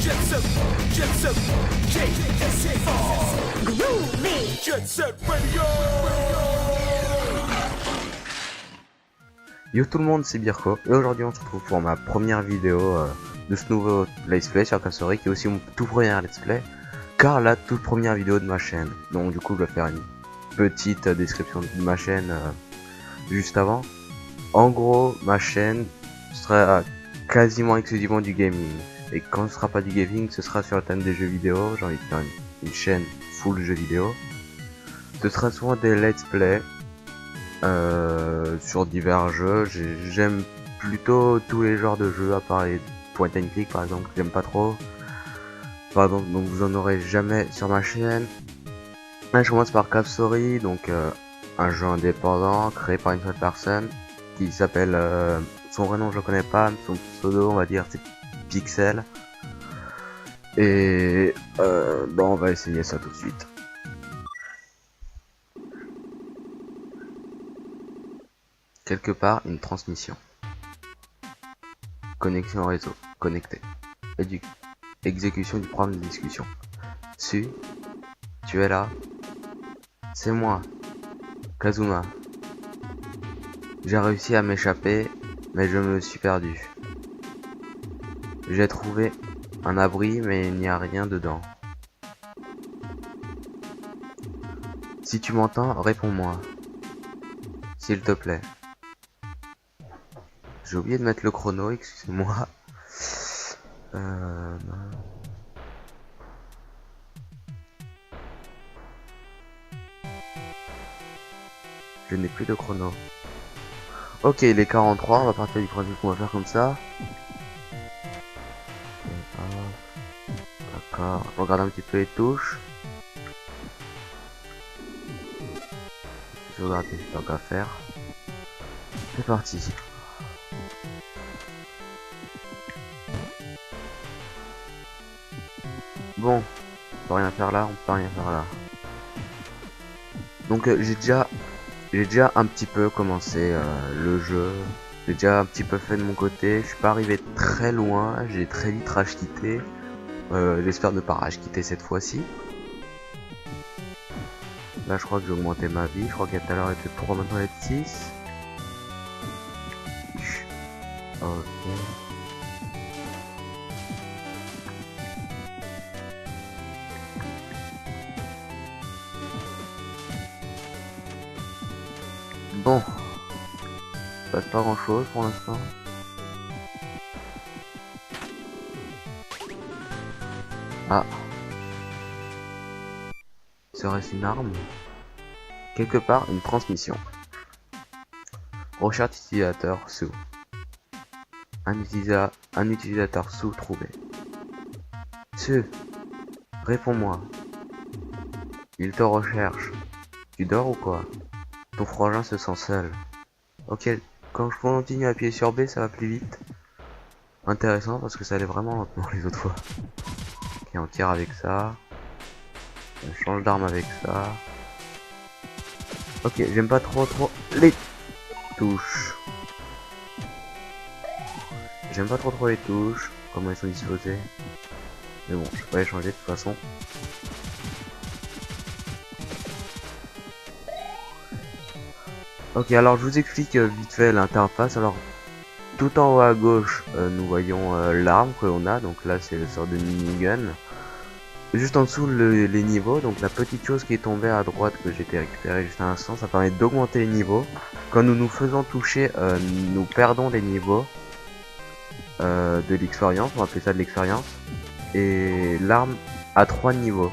Jet set, groovy. Jet set radio. Yo tout le monde, c'est Birko et aujourd'hui on se retrouve pour ma première vidéo de ce nouveau let's play sur Cave-Story qui est aussi mon tout premier let's play car la toute première vidéo de ma chaîne. Donc du coup je vais faire une petite description de ma chaîne juste avant. En gros ma chaîne sera quasiment exclusivement du gaming et quand ce sera pas du gaming ce sera sur le thème des jeux vidéo. J'ai envie de faire une chaîne full jeux vidéo. Ce sera souvent des let's play sur divers jeux. J'aime plutôt tous les genres de jeux à part les point and click par exemple, j'aime pas trop. Pardon, donc vous en aurez jamais sur ma chaîne. Là je commence par Cave-Story, donc un jeu indépendant créé par une seule personne qui s'appelle son vrai nom je le connais pas, son pseudo on va dire c'est Pixel. Et bon on va essayer ça tout de suite. Quelque part, une transmission. Connexion au réseau. Connecté. Exécution du programme de discussion. Tu es là. C'est moi. Kazuma. J'ai réussi à m'échapper, mais je me suis perdu. J'ai trouvé un abri, mais il n'y a rien dedans. Si tu m'entends, réponds-moi. S'il te plaît. J'ai oublié de mettre le chrono, excusez-moi. Je n'ai plus de chrono. Ok, il est 43, on va partir du principe qu'on va faire comme ça. D'accord, je regarde un petit peu les touches. Je regarde tant qu'à faire. C'est parti. Bon, on peut rien faire là, on peut rien faire là. Donc j'ai déjà un petit peu commencé le jeu. J'ai déjà un petit peu fait de mon côté. Je suis pas arrivé très loin. J'ai très vite rage quitté. J'espère ne pas rage quitter cette fois-ci. Là je crois que j'ai augmenté ma vie. Je crois qu'à tout à l'heure elle était 3, maintenant elle est 6. Ok. Bon, il passe pas grand chose pour l'instant. Ah, serait-ce une arme? Quelque part, une transmission. Recherche utilisateur sous. Un utilisateur sous trouvé. Réponds-moi. Il te recherche. Tu dors ou quoi? Ton frangin se sent seul. Ok, quand je continue à appuyer sur B, ça va plus vite. Intéressant parce que ça allait vraiment lentement les autres fois. Ok, on tire avec ça. On change d'arme avec ça. Ok, j'aime pas trop les touches. J'aime pas trop les touches, comment elles sont disposées. Mais bon, je vais pas les changer de toute façon. Ok, alors je vous explique vite fait l'interface. Alors tout en haut à gauche nous voyons l'arme que l'on a, donc là c'est le sort de minigun. Juste en dessous les niveaux, donc la petite chose qui est tombée à droite que j'ai été récupérée juste à l'instant, ça permet d'augmenter les niveaux. Quand nous nous faisons toucher, nous perdons des niveaux de l'expérience, on va appeler ça de l'expérience. Et l'arme a 3 niveaux.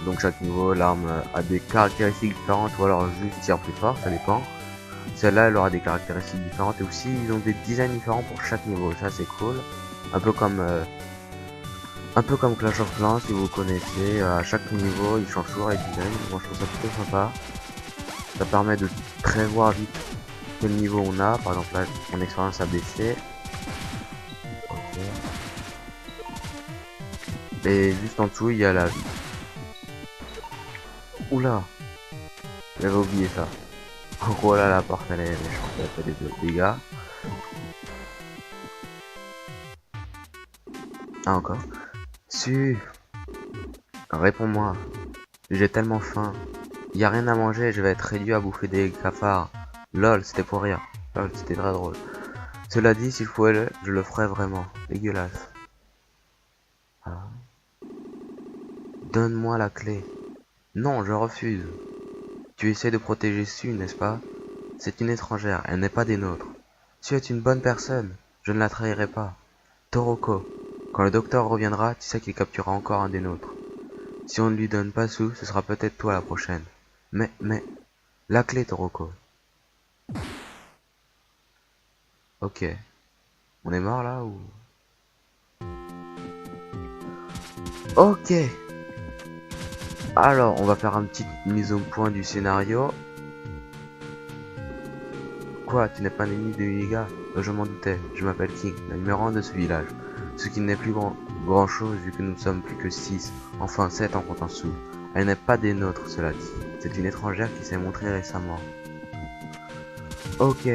Donc chaque niveau, l'arme a des caractéristiques différentes ou alors juste tire plus fort, ça dépend. Celle-là, elle aura des caractéristiques différentes et aussi ils ont des designs différents pour chaque niveau, ça c'est cool. Un peu comme Clash of Clans si vous connaissez, à chaque niveau ils changent toujours les designs, moi je trouve ça plutôt sympa. Ça permet de prévoir vite quel niveau on a, par exemple là mon expérience a baissé. Okay. Et juste en dessous il y a la vie. Oula, j'avais oublié ça. Oh là, la porte elle est méchante, elle fait des dégâts. Ah, encore. Su, réponds-moi. J'ai tellement faim. Y a rien à manger, je vais être réduit à bouffer des cafards. Lol, c'était pour rire. Lol, c'était très drôle. Cela dit, s'il faut aller, je le ferai vraiment. Dégueulasse. Ah. Donne-moi la clé. Non, je refuse. Tu essaies de protéger Su, n'est-ce pas? C'est une étrangère, elle n'est pas des nôtres. Su est une bonne personne, je ne la trahirai pas. Toroko, quand le docteur reviendra, tu sais qu'il capturera encore un des nôtres. Si on ne lui donne pas Su, ce sera peut-être toi la prochaine. Mais, la clé, Toroko. Ok. On est mort là ou... Ok. Alors, on va faire une petite mise au point du scénario. Quoi, tu n'es pas un ennemi de Iniga? Je m'en doutais, je m'appelle King, le numéro 1 de ce village. Ce qui n'est plus grand chose vu que nous sommes plus que 6, enfin 7 en comptant Sue. Elle n'est pas des nôtres, cela dit. C'est une étrangère qui s'est montrée récemment. Ok,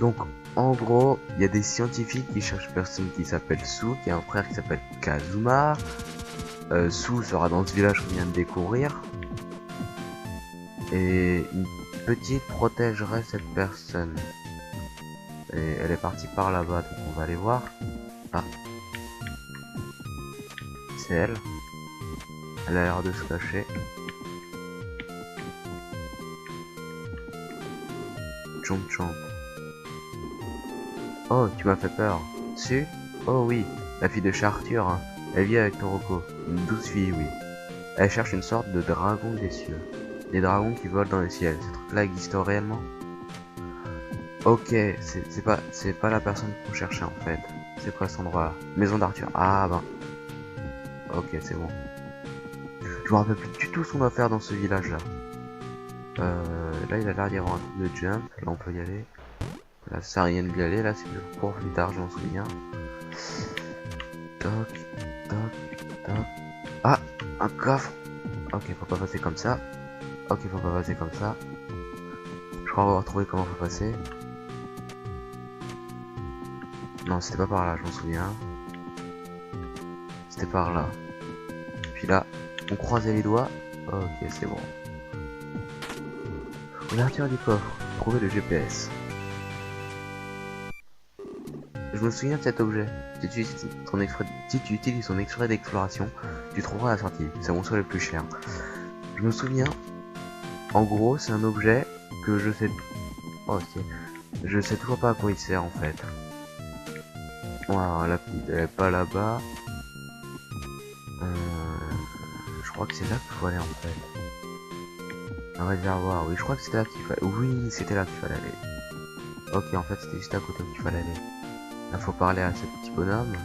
donc en gros, il y a des scientifiques qui cherchent une personne qui s'appelle Sue, qui a un frère qui s'appelle Kazuma. Sue sera dans ce village qu'on vient de découvrir. Et une petite protégerait cette personne. Et elle est partie par là-bas, donc on va aller voir. Ah. C'est elle. Elle a l'air de se cacher. Chomp chomp. Oh, tu m'as fait peur. Su? Oh oui, la fille de chez Arthur, hein. Elle vit avec Toroko. Une douce fille, oui. Elle cherche une sorte de dragon des cieux. Des dragons qui volent dans le ciel. Ces trucs-là existent réellement? Ok, c'est pas la personne qu'on cherchait en fait. C'est quoi cet endroit-là? Maison d'Arthur. Ah ben. Ok, c'est bon. Je me rappelle plus du tout ce qu'on doit faire dans ce village-là. Là, il a l'air d'y avoir un truc de jump. Là, on peut y aller. Là, ça sert à rien de y aller. Là, c'est pour plus tard, je m'en souviens. Toc, toc, toc. Ah, un coffre. Ok, faut pas passer comme ça. Ok, faut pas passer comme ça. Je crois avoir trouvé comment faut passer. Non, c'était pas par là, je m'en souviens. C'était par là. Puis là, on croisait les doigts. Ok, c'est bon. Ouverture du coffre. Trouver le GPS. Je me souviens de cet objet. Si tu utilises ton extrait d'exploration, tu trouveras la sortie. C'est mon souhait le plus cher. Je me souviens. En gros, c'est un objet que je sais... Oh, ok. Je sais toujours pas à quoi il sert en fait. Voilà, la petite, elle est pas là-bas. Je crois que c'est là qu'il faut aller en fait. Un réservoir, oui, je crois que c'était là qu'il fallait... Oui, c'était là qu'il fallait aller. Ok, en fait, c'était juste à côté qu'il fallait aller. Là, faut parler à ce petit bonhomme.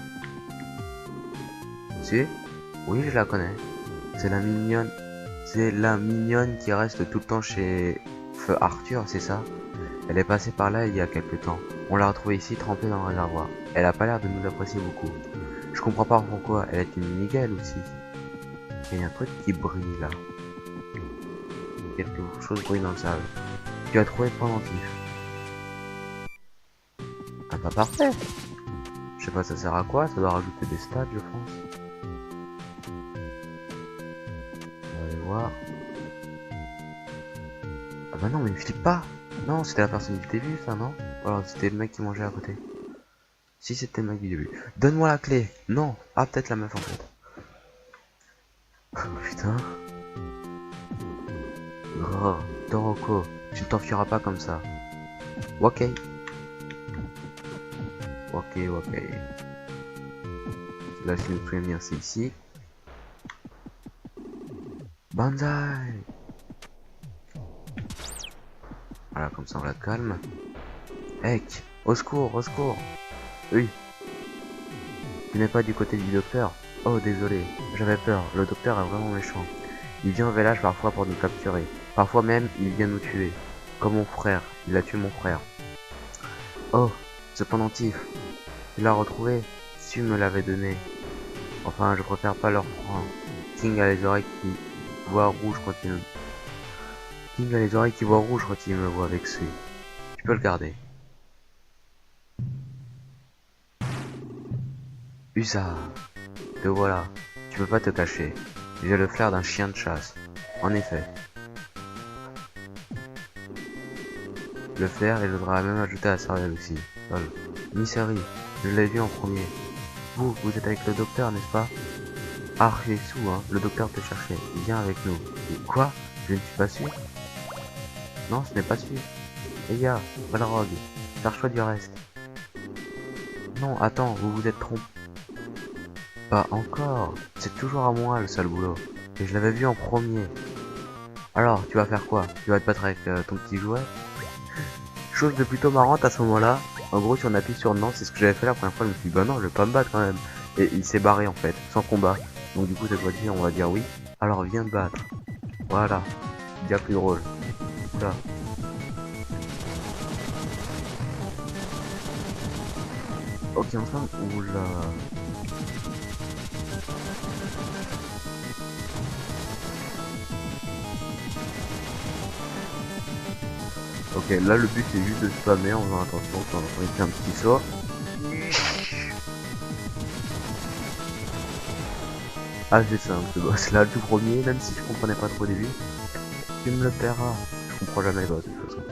Si? Oui, je la connais. C'est la mignonne. C'est la mignonne qui reste tout le temps chez Feu Arthur, c'est ça? Elle est passée par là il y a quelques temps. On l'a retrouvée ici trempée dans le réservoir. Elle a pas l'air de nous apprécier beaucoup. Je comprends pas pourquoi. Elle est une Miguel aussi. Il y a un truc qui brille là. Quelque chose brille dans le sable. Tu as trouvé le pendentif. Ah bah parfait. Je sais pas ça sert à quoi, ça doit rajouter des stats je pense. On va aller voir. Ah bah non mais il flippe pas. Non c'était la personne du début ça non? Ou alors c'était le mec qui mangeait à côté. Si c'était le mec du début. Donne-moi la clé. Non. Ah peut-être la meuf en fait. Oh, putain. Oh, Toroko, tu ne t'enfuiras pas comme ça. Ok. Ok, ok. Là, je me souviens bien, c'est ici. Banzai. Voilà, comme ça on la calme. Heck, au secours, au secours. Oui. Tu n'es pas du côté du docteur. Oh, désolé, j'avais peur. Le docteur est vraiment méchant. Il vient au village parfois pour nous capturer. Parfois même, il vient nous tuer. Comme mon frère. Il a tué mon frère. Oh, ce pendentif. Tu l'as retrouvé? Tu me l'avais donné. Enfin, je préfère pas leur prendre. King a les oreilles qui voient rouge quand il me... King a les oreilles qui voient rouge quand il me voit avec celui. Tu peux le garder. Usa. te voilà. Tu peux pas te cacher. J'ai le flair d'un chien de chasse. En effet. Le flair et je voudrais même ajouter la cervelle aussi. Lol. Miseri, je l'ai vu en premier. Vous êtes avec le docteur, n'est-ce pas? Ah, j'ai sous, hein. Le docteur te cherchait. Viens avec nous. Et quoi? Je ne suis pas sûr. Non, ce n'est pas sûr. Les gars, Balrog, charge-toi du reste. Non, attends, vous vous êtes trompé. Pas encore. C'est toujours à moi le sale boulot. Et je l'avais vu en premier. Alors, tu vas faire quoi? Tu vas te battre avec ton petit jouet? Chose de plutôt marrante à ce moment-là. En gros, si on appuie sur non, c'est ce que j'avais fait la première fois. Je me suis dit, bah non, je vais pas me battre quand même. Et il s'est barré en fait, sans combat. Donc du coup, cette fois-ci, on va dire oui. Alors, viens te battre. Voilà. Bien plus drôle. Oula. Ok, enfin, oula. Ok, là le but c'est juste de spammer en faisant attention quand on fait un petit saut. Ah c'est simple ce boss là, le tout premier, même si je comprenais pas trop au début. Tu me le paieras. Je comprends jamais les boss de toute façon.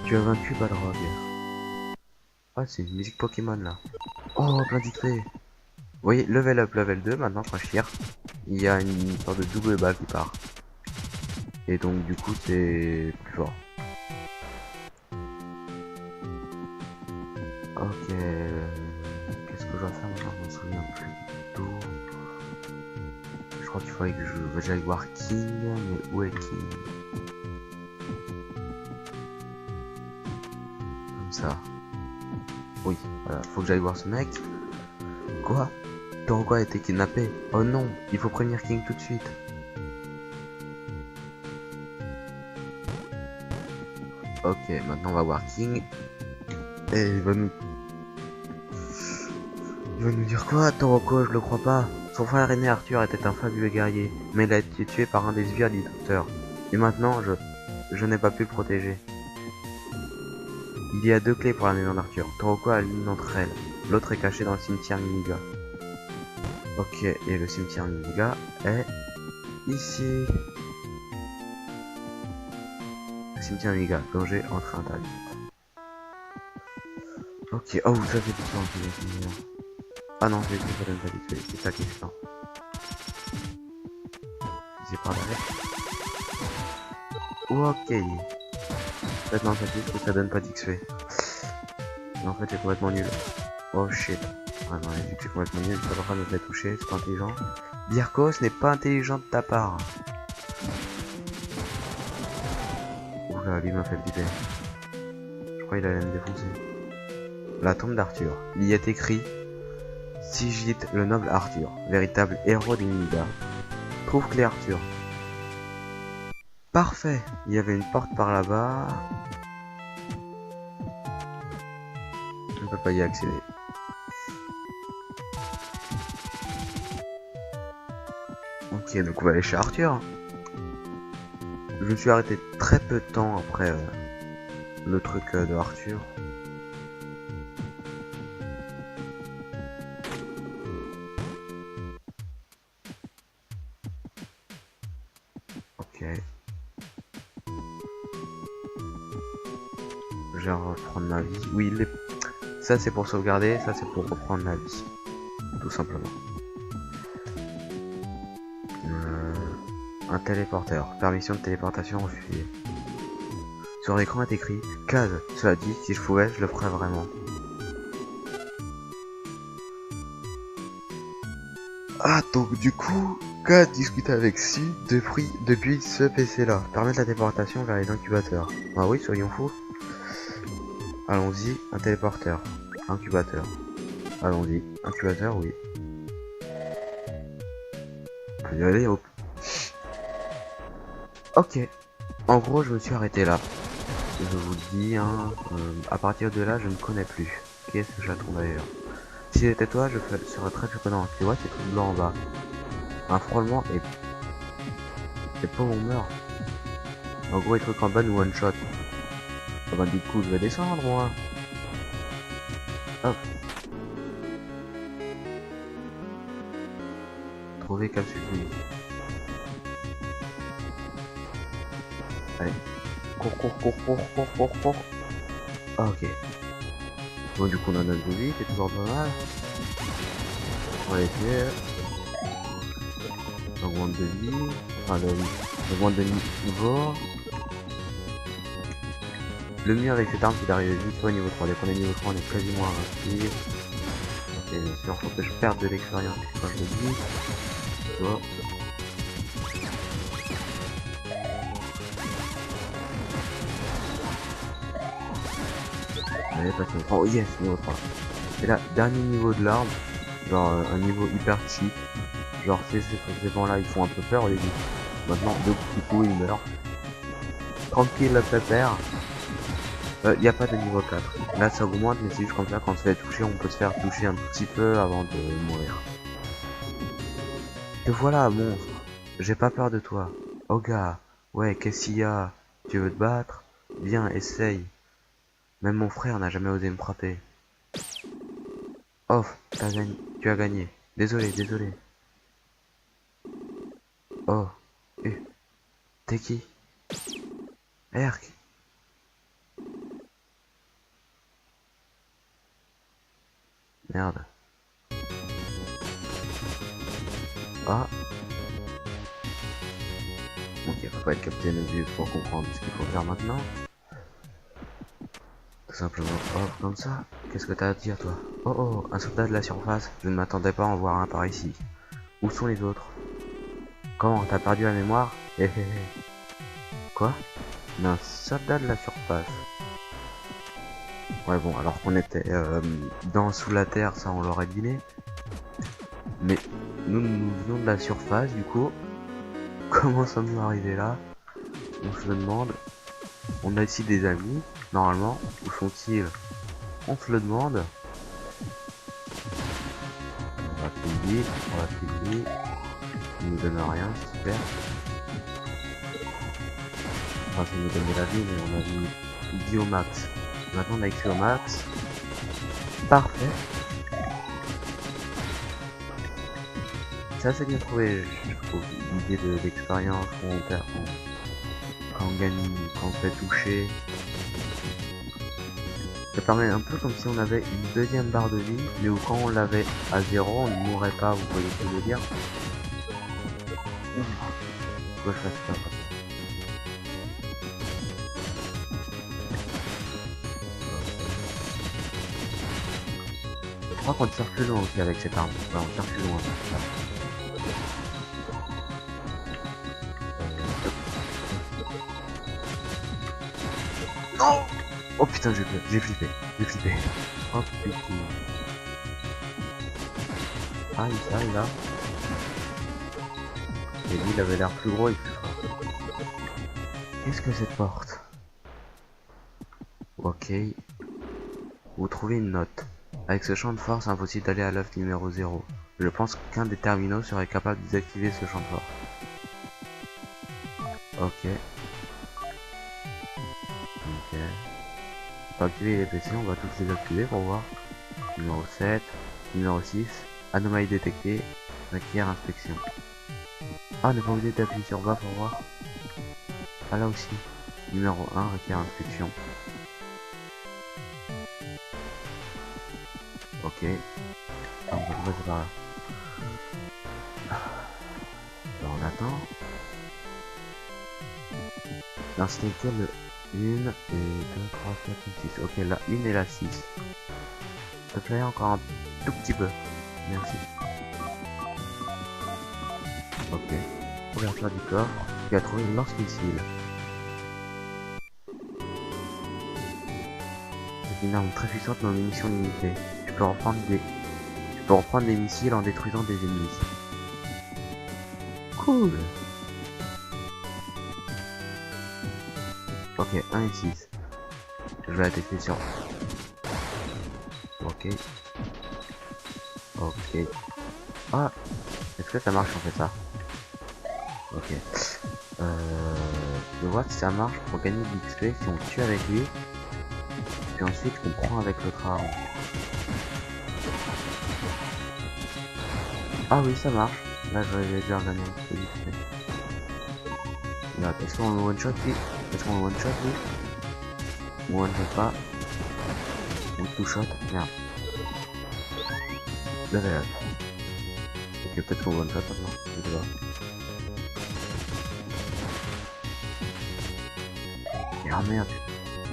Tu as vaincu Balrog. Ah c'est une musique Pokémon là. Oh plein d'XP. Vous voyez, level up, level 2, maintenant quand je tire, il y a une sorte de double balle qui part. Et donc du coup c'est plus fort. Ok, qu'est-ce que je dois faire maintenant? Je me souviens plus du tout. Je crois qu'il faudrait que j'aille voir King, mais où est King? Comme ça. Oui, voilà, faut que j'aille voir ce mec. Quoi? Torgo a été kidnappé. Oh non, il faut prévenir King tout de suite. Ok, maintenant on va voir King. Et il va nous dire quoi? Toroko, je le crois pas. Son frère aîné Arthur était un fabuleux guerrier, mais il a été tué par un des sbires du docteur. Et maintenant, je n'ai pas pu le protéger. Il y a deux clés pour la maison d'Arthur. Toroko a l'une d'entre elles. L'autre est cachée dans le cimetière Mimiga. Ok, et le cimetière Mimiga est ici. Le cimetière Mimiga, danger entre interdit. Ok, oh, ça fait du temps. Ah non, c'est pas donne pas d'XP, c'est ça qui est chiant. C'est par derrière. Ok. Maintenant ça dit que ça donne pas d'XP. Mais en fait c'est complètement nul. Oh shit. Ah non, vu que c'est complètement nul, je suis pas capable de me la toucher, c'est pas intelligent. Birko, ce n'est pas intelligent de ta part. Oula, lui m'a fait flipper. Je crois qu'il allait me défoncer. La tombe d'Arthur. Il y est écrit: Sigite le noble Arthur, véritable héros des Mimiga. Trouve clé Arthur. Parfait. Il y avait une porte par là-bas. On peut pas y accéder. Ok, donc on va aller chez Arthur. Je me suis arrêté très peu de temps après le truc de Arthur. Ok. Je vais reprendre ma vie. Oui, ça c'est pour sauvegarder, ça c'est pour reprendre la vie. Tout simplement. Un téléporteur. Permission de téléportation refusée. Sur l'écran est écrit Kaz. Cela dit, si je pouvais, je le ferais vraiment. Ah, donc du coup, Kaz discute avec Si depuis ce PC là. Permettre la téléportation vers les incubateurs. Ah oui, soyons fous. Allons-y, un téléporteur. Incubateur. Allons-y, incubateur, oui. On peut y aller, hop. Ok. En gros, je me suis arrêté là. Je vous le dis, hein, à partir de là, je ne connais plus. Qui est ce chaton d'ailleurs? Si c'était toi, je serais très surprenant. Tu vois, c'est tout blanc en bas. Un frôlement et... C'est pas où on meurt. En gros, les trucs en bas nous one shot. Ah bah du coup, je vais descendre, moi. Hop. trouver capsule unique. Allez, cours. Ok. Bon, du coup, on a notre vie, c'est toujours pas mal. On va essayer. Augmente de vie. Enfin, augmente de niveau. Le mieux avec cette arme, c'est d'arriver vite au niveau 3. Dès qu'on est niveau 3, on est quasiment invincible. Ok, bien sûr, faut que je perde de l'expérience quand je le dis. Tu vois. Allez, passez au 3. Oh yes, niveau 3. Et là, dernier niveau de l'arme. Genre un niveau hyper cheap. Genre ces vents là ils font un peu peur au début. Maintenant deux petits coups ils meurent. Tranquille le pépère. Y a pas de niveau 4. Là ça augmente mais c'est juste comme ça quand on se fait toucher on peut se faire toucher un petit peu avant de mourir. Te voilà monstre. J'ai pas peur de toi. Oh gars. Ouais qu'est-ce qu'il y a? Tu veux te battre? Viens essaye. Même mon frère n'a jamais osé me frapper. Oh tu as gagné. Désolé. Oh. T'es qui? Erk. Merde. Ah. Ok, faut pas être capitaine obvious pour comprendre ce qu'il faut faire maintenant. Tout simplement hop comme ça. Qu'est-ce que t'as à dire toi? Oh, un soldat de la surface. Je ne m'attendais pas à en voir un par ici. Où sont les autres? Comment? T'as perdu la mémoire? Quoi? Un soldat de la surface. Ouais bon, alors qu'on était sous la terre, ça on l'aurait deviné. Mais nous venons de la surface du coup. Comment sommes-nous arrivés là? On se le demande. On a ici des amis, normalement. Où sont-ils? On se le demande. On va payer. Il nous donne rien, super. Enfin, ça nous donnait la vie, mais on a vu Diomax. Maintenant on a écrit au max. Parfait. C'est assez bien trouvé, je trouve, l'idée de l'expérience qu'on perd quand on gagne, quand on se fait toucher. Ça permet un peu comme si on avait une deuxième barre de vie, mais où quand on l'avait à 0, on ne mourrait pas, vous voyez ce que je veux dire? Pourquoi je fasse ça? Je crois qu'on tire plus loin aussi avec cette arme. Ouais, on tire plus loin. Non! Oh putain, j'ai flippé. Oh putain. Ah, il là. Et lui, il avait l'air plus gros et plus fort. Qu'est-ce que cette porte? Ok. Vous trouvez une note. Avec ce champ de force, impossible d'aller à l'œuf numéro 0. Je pense qu'un des terminaux serait capable de désactiver ce champ de force. Ok. Pour activer les PC, on va tous les activer pour voir. Numéro 7, numéro 6, anomalie détectée, requiert inspection. Ah, on n'est pas obligé d'appuyer sur bas pour voir. Ah là aussi. Numéro 1 requiert inspection. Ok. Ah, on va passer par là. Alors on attend. Non, c'était quelle? 1 et 2, 3, 4, 6. Ok, la 1 et la 6. S'il te plaît, encore un tout petit peu. Merci. Ok. Ouverture du coffre. Tu as trouvé une lance-missile. C'est une arme très puissante mais en munitions limitées. Tu peux reprendre des missiles en détruisant des ennemis. Cool. Ok, 1 et 6. Je vais la tester sur... Ok. Ah, est-ce que ça marche on fait ça? Ok. Je vois si ça marche pour gagner de l'XP si on tue avec lui. Puis ensuite on prend avec l'autre arme. Ah oui, ça marche. Là, j'aurais déjà gagné un petit peu vite fait. Regarde, est-ce qu'on le one shot lui? Est-ce qu'on le one shot lui? On one shot pas. Ou two shot? Merde. Level up. Ok, peut-être qu'on one shot maintenant. Je sais pas. Ah merde.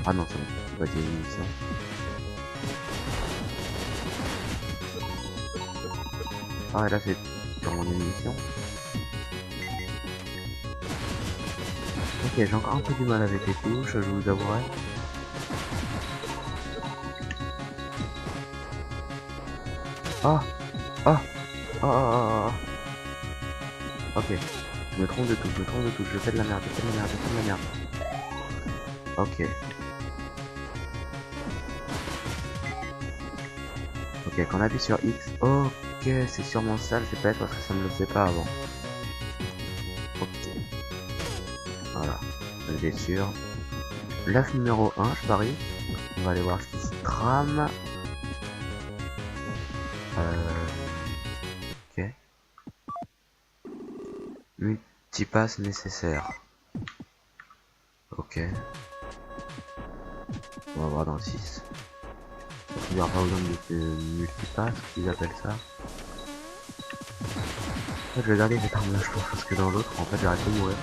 Ah non, c'est bon. On va dire une mission. Ah et là c'est dans mon émission. Ok, j'ai encore un peu du mal avec les touches, je vous avouerai. Ah ah ah ah ah. Ok, je me trompe de touche, je fais de la merde, je fais de la merde, je fais de la merde. Ok. Ok, quand on appuie sur X, ok, c'est sûrement ça le GPS parce que ça ne le fait pas avant. Ok. Voilà, je suis sûr. L'œuf numéro 1, je parie. On va aller voir ce qui se trame. Ok. Multipasse nécessaire. Ok. On va voir dans le 6. Il n'y aura pas besoin de multipasse, qu'ils appellent ça. En fait, je vais garder cette arme là, je pense, parce que dans l'autre, en fait, j'arrête de mourir.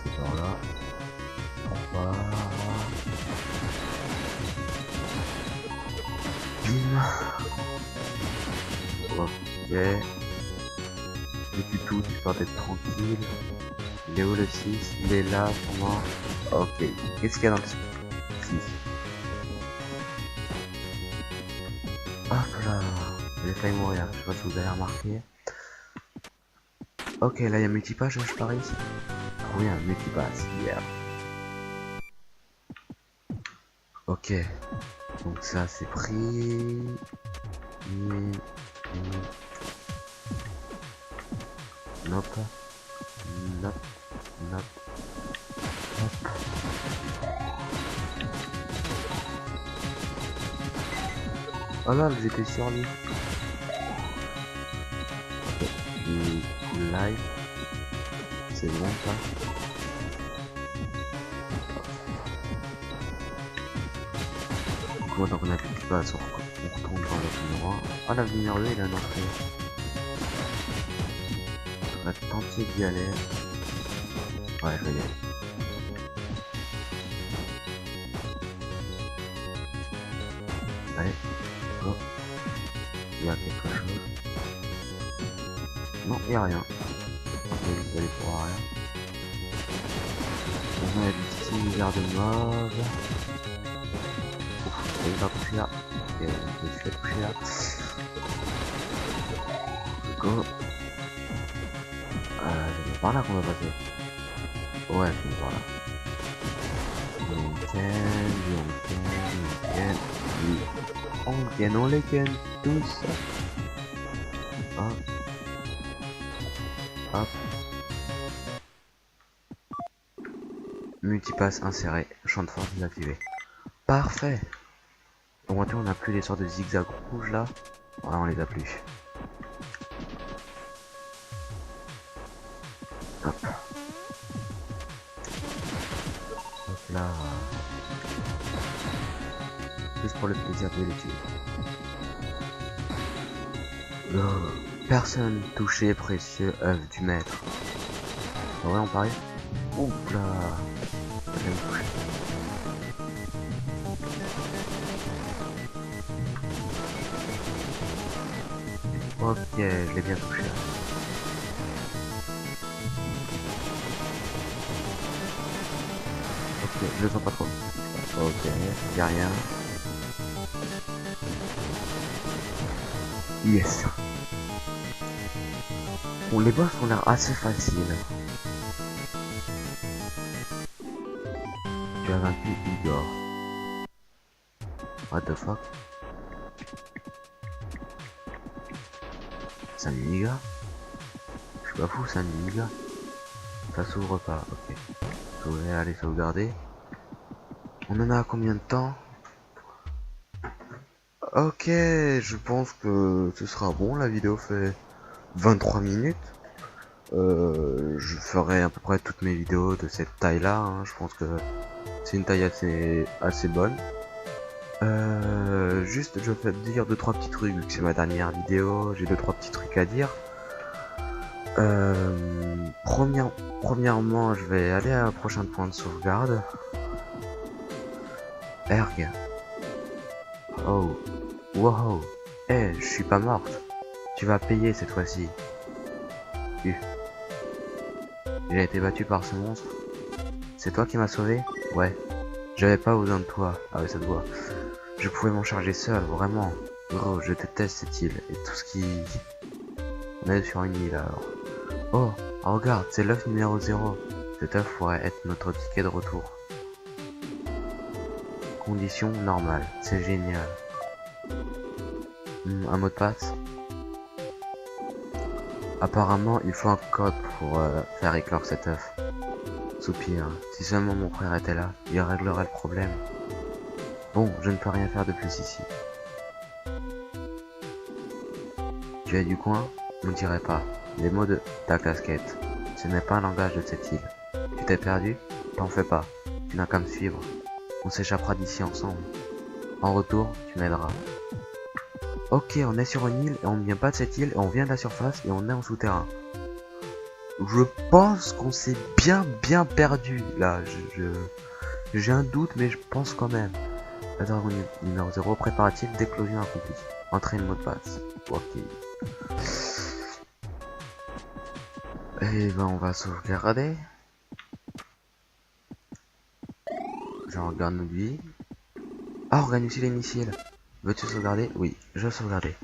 C'est par là. Au revoir. Bim. Ok. Je tue tout, histoire d'être tranquille. Il est où le 6? Il est là, sûrement. Ok. Qu'est-ce qu'il y a dans le 6? Hop là. J'ai failli mourir, je sais pas si vous avez remarqué. Ok, là il y a multipass, je parie. Oui, un multipass, yeah. Ok. Donc ça c'est pris. Nope. Nope. Nope. Hop. Oh là, j'étais sur lui. Ok. Live. C'est bon ça. Bon, donc on a plus de passe, on retourne dans le numéro 1. Ah, la numéro 2 il a un entrée. On va tenter d'y aller. Ouais, je vais y aller. Allez, hop. Il y a quelque chose. Non, il n'y a rien. Ok, vous allez pour rien. On a du petit milliard de mobs. Ouf, il va toucher là. Ok, je me suis fait toucher là. Go. C'est par là qu'on va passer. Ouais, c'est par là. On les ken tous. Hop. Hop. Multipass inséré. Champ de force désactivé. Parfait. Au moins on a plus les sortes de zigzags rouges là. Voilà, on les a plus. Hop. Hop là. Juste pour le plaisir de les tuer. Personne touché précieux œuf du maître. Ah ouais, on parie. Ouh là. Ok, je l'ai bien touché. Ok, je le sens pas trop. Ok, y'a rien. Yes. Bon, les boss ont l'air assez faciles. Tu as vaincu Igor. What the fuck? C'est un mini-gars? suis pas fou, ça nul. Ça s'ouvre pas, ok. Je vais aller sauvegarder. On en a combien de temps? Ok, je pense que ce sera bon, la vidéo fait 23 minutes. Je ferai à peu près toutes mes vidéos de cette taille là, hein. Je pense que c'est une taille assez bonne. Juste je vais te dire 2-3 petits trucs vu que c'est ma dernière vidéo, j'ai 2-3 petits trucs à dire. Premièrement, je vais aller à un prochain point de sauvegarde. Erg. Oh. Wow. Eh, je suis pas morte. Tu vas payer cette fois-ci. J'ai été battu par ce monstre. C'est toi qui m'as sauvé? Ouais. J'avais pas besoin de toi. Ah ouais, ça te voit. Je pouvais m'en charger seul, vraiment. Gros, je déteste cette île et tout ce qui... On est sur une île alors. Oh, regarde, c'est l'œuf numéro 0. Cet œuf pourrait être notre ticket de retour. Conditions normales, c'est génial. Un mot de passe? Apparemment, il faut un code pour faire éclore cet œuf. Soupir, si seulement mon frère était là, il réglerait le problème. Bon, je ne peux rien faire de plus ici. Tu es du coin? On dirait pas. Les mots de ta casquette. Ce n'est pas un langage de cette île. Tu t'es perdu? T'en fais pas. Tu n'as qu'à me suivre. On s'échappera d'ici ensemble. En retour, tu m'aideras. Ok, on est sur une île et on ne vient pas de cette île et on vient de la surface et on est en souterrain. Je pense qu'on s'est bien perdu là. J'ai un doute mais je pense quand même. Attends, numéro 0, préparatif d'éclosion accompli. Entrer le mot de passe. Ok. Et ben on va sauvegarder. Je regarde notre vie. Ah, on gagne aussi les missiles. Veux-tu sauvegarder? Oui, je sauvegarder.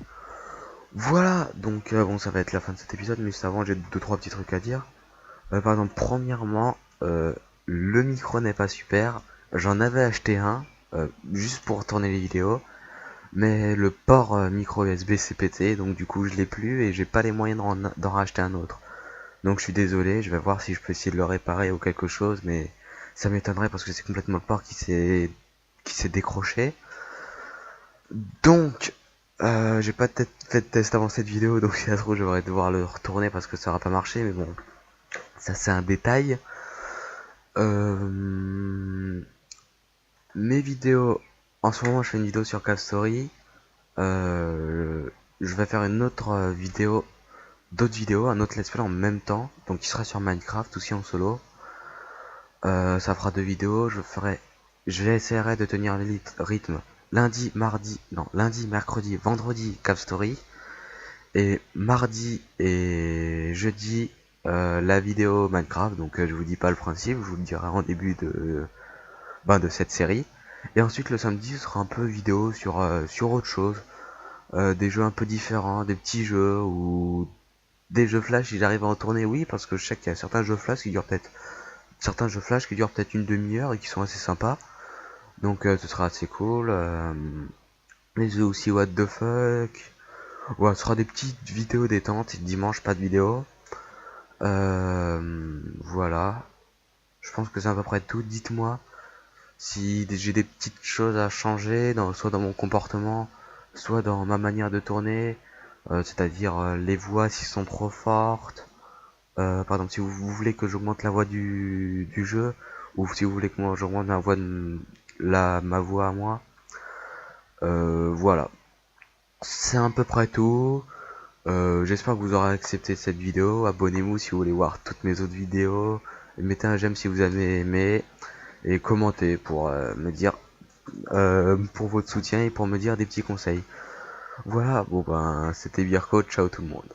Voilà, donc bon, ça va être la fin de cet épisode, mais juste avant, j'ai 2-3 petits trucs à dire. Par exemple, premièrement, le micro n'est pas super. J'en avais acheté un, juste pour tourner les vidéos. Mais le port micro USB s'est pété, donc du coup je l'ai plus et j'ai pas les moyens d'en racheter un autre. Donc je suis désolé, je vais voir si je peux essayer de le réparer ou quelque chose, mais ça m'étonnerait parce que c'est complètement le port qui s'est décroché. Donc j'ai pas fait de test avant cette vidéo, donc si ça se trouve je vais devoir le retourner parce que ça aura pas marché, mais bon, ça c'est un détail. Mes vidéos, en ce moment je fais une vidéo sur Cave Story. Je vais faire une autre vidéo, d'autres vidéos, un autre let's play en même temps, donc qui sera sur Minecraft aussi en solo. Ça fera 2 vidéos, j'essaierai de tenir le rythme lundi, mercredi, vendredi Cave Story, et mardi et jeudi la vidéo Minecraft. Donc je vous dis pas le principe, je vous le dirai en début de cette série. Et ensuite le samedi ce sera un peu vidéo sur autre chose. Des jeux un peu différents, des petits jeux ou des jeux flash si j'arrive à en tourner, oui, parce que je sais qu'il y a certains jeux flash qui durent peut-être une demi-heure et qui sont assez sympas. Donc ce sera assez cool. Les jeux aussi what the fuck. Ouais, ce sera des petites vidéos détente. Dimanche pas de vidéo. Voilà. Je pense que c'est à peu près tout. Dites-moi si j'ai des petites choses à changer, soit dans mon comportement, soit dans ma manière de tourner, c'est-à-dire les voix s'ils sont trop fortes. Par exemple, si vous voulez que j'augmente la voix du jeu, ou si vous voulez que moi j'augmente ma voix ma voix à moi. Voilà. C'est à peu près tout. J'espère que vous aurez accepté cette vidéo. Abonnez-vous si vous voulez voir toutes mes autres vidéos. Mettez un j'aime si vous avez aimé. Et commentez pour me dire pour votre soutien et pour me dire des petits conseils. Voilà, bon ben c'était Birko, ciao tout le monde.